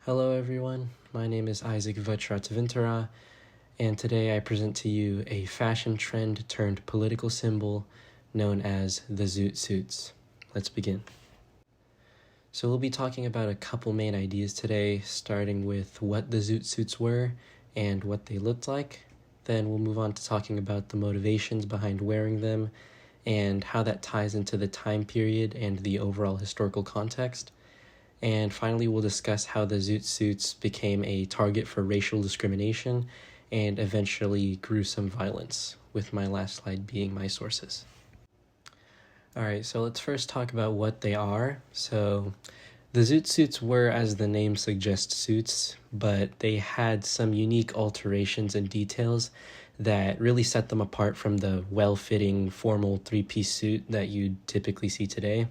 Hello everyone, my name is Izak Vucharatavintara, and today I present to you a fashion trend turned political symbol known as the Zoot suits. Let's begin. So we'll be talking about a couple main ideas today, starting with what the Zoot suits were and what they looked like. Then we'll move on to talking about the motivations behind wearing them and how that ties into the time period and the overall historical context. And finally, we'll discuss how the Zoot suits became a target for racial discrimination and eventually gruesome violence, with my last slide being my sources. Alright, so let's first talk about what they are. So the Zoot suits were, as the name suggests, suits, but they had some unique alterations and details that really set them apart from the well-fitting formal three-piece suit that you'd typically see today.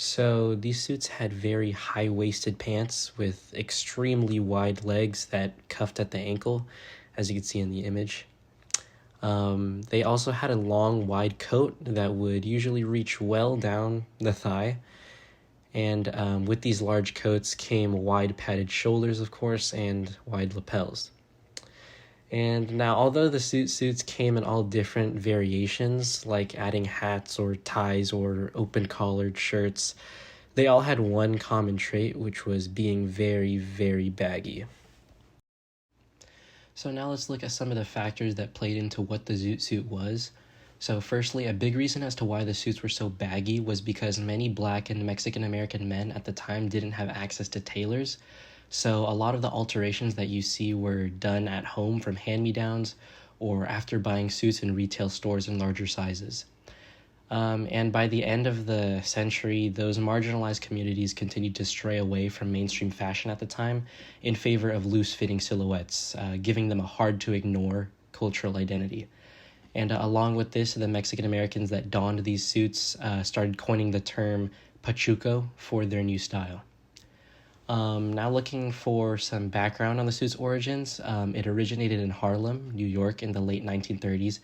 So these suits had very high-waisted pants with extremely wide legs that cuffed at the ankle, as you can see in the image. They also had a long, wide coat that would usually reach well down the thigh. And with these large coats came wide padded shoulders, of course, and wide lapels. And now, although the suits came in all different variations, like adding hats or ties or open-collared shirts, they all had one common trait, which was being very, very baggy. So now let's look at some of the factors that played into what the Zoot suit was. So firstly, a big reason as to why the suits were so baggy was because many Black and Mexican-American men at the time didn't have access to tailors. So a lot of the alterations that you see were done at home from hand-me-downs or after buying suits in retail stores in larger sizes. And by the end of the century, those marginalized communities continued to stray away from mainstream fashion at the time in favor of loose-fitting silhouettes, giving them a hard-to-ignore cultural identity. And along with this, the Mexican Americans that donned these suits started coining the term pachuco for their new style. Now looking for some background on the suit's origins, it originated in Harlem, New York in the late 1930s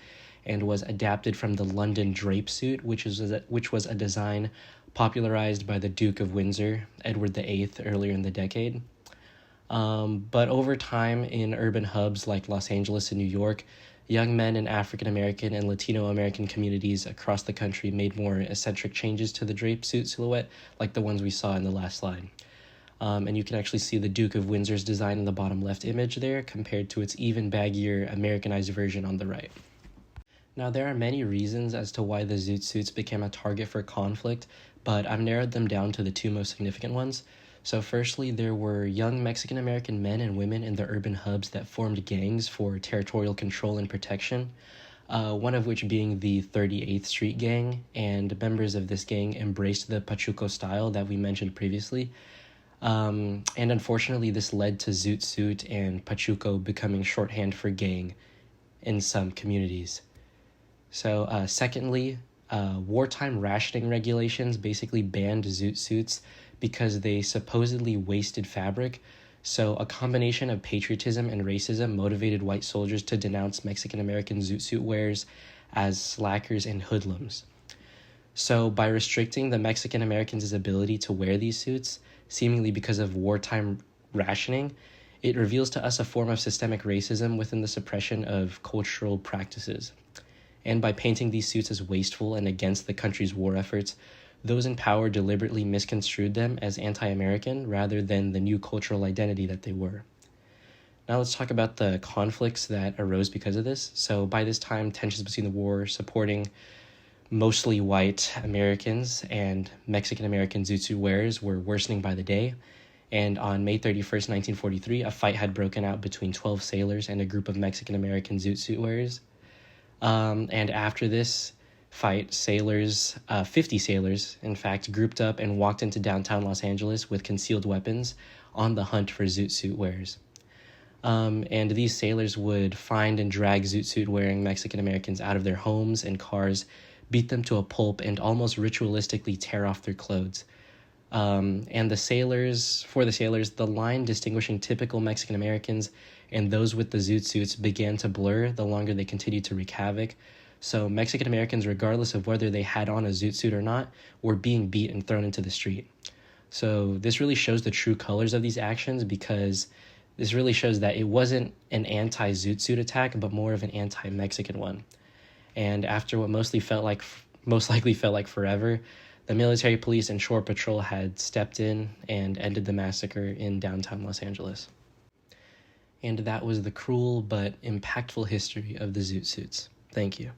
and was adapted from the London drape suit, which was a design popularized by the Duke of Windsor, Edward VIII, earlier in the decade. But over time in urban hubs like Los Angeles and New York, young men in African American and Latino American communities across the country made more eccentric changes to the drape suit silhouette, like the ones we saw in the last slide. And you can actually see the Duke of Windsor's design in the bottom left image there compared to its even baggier Americanized version on the right. Now, there are many reasons as to why the Zoot suits became a target for conflict, but I've narrowed them down to the two most significant ones. So firstly, there were young Mexican-American men and women in the urban hubs that formed gangs for territorial control and protection, one of which being the 38th Street Gang, and members of this gang embraced the Pachuco style that we mentioned previously. And unfortunately, this led to Zoot suit and Pachuco becoming shorthand for gang in some communities. So secondly, wartime rationing regulations basically banned Zoot suits because they supposedly wasted fabric. So a combination of patriotism and racism motivated white soldiers to denounce Mexican-American Zoot suit wearers as slackers and hoodlums. So by restricting the Mexican Americans' ability to wear these suits, seemingly because of wartime rationing, it reveals to us a form of systemic racism within the suppression of cultural practices. And by painting these suits as wasteful and against the country's war efforts, those in power deliberately misconstrued them as anti-American rather than the new cultural identity that they were. Now let's talk about the conflicts that arose because of this. So by this time, tensions between the war supporting mostly white Americans and Mexican-American Zoot suit wearers were worsening by the day. And on May 31st, 1943, a fight had broken out between 12 sailors and a group of Mexican-American Zoot suit wearers. And after this fight, 50 sailors, in fact, grouped up and walked into downtown Los Angeles with concealed weapons on the hunt for Zoot suit wearers. And these sailors would find and drag Zoot suit wearing Mexican Americans out of their homes and cars, beat them to a pulp, and almost ritualistically tear off their clothes. And for the sailors, the line distinguishing typical Mexican Americans and those with the Zoot suits began to blur the longer they continued to wreak havoc. So Mexican Americans, regardless of whether they had on a Zoot suit or not, were being beat and thrown into the street. So this really shows the true colors of these actions, because this really shows that it wasn't an anti-Zoot Suit attack, but more of an anti-Mexican one. And after what most likely felt like forever, the military police and shore patrol had stepped in and ended the massacre in downtown Los Angeles. And that was the cruel but impactful history of the Zoot Suits. Thank you.